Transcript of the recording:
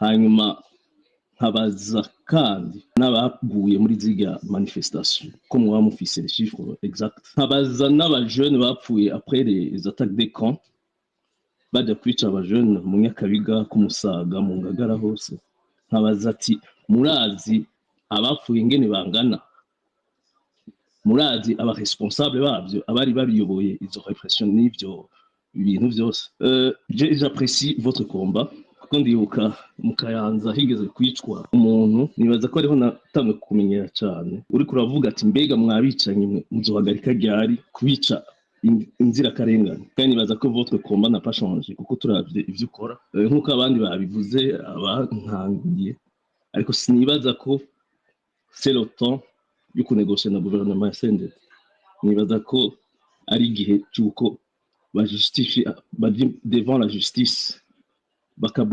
hanyuma nkabaza kandi n'abaguye muri ziga manifestation ko muba mufise les chiffres exact, nkabaza n'abajeune bapfuye après les attaques des camps bajya kwica abajeune mu Nyakabiga ku Musaga mu Ngagara hose, nkabaza ati murazi abapfuye ingene bangana, murazi aba responsable babyo abari babiyoboye izo répression n'ibyo ibintu byose. J'apprécie votre combat kuko ndibuka mu Kayanza higeze kwicwa umuntu, nibaza ko ariho natangiye kumenyera cyane, uri kuravuga ati mbega mwabicanye mwe muzohagarika ryari kubica inzirakarengane, kandi nibaza ko votre combat n'a pas changé kuko turavye ivyo ukora nk'uko abandi babivuze abankangiye, ariko sinibaza ko c'est le temps yo kunegocier na gouvernement ya CNDD. Nibaza ko ari igihe cy'uko ba justifie devant la justice bakabwira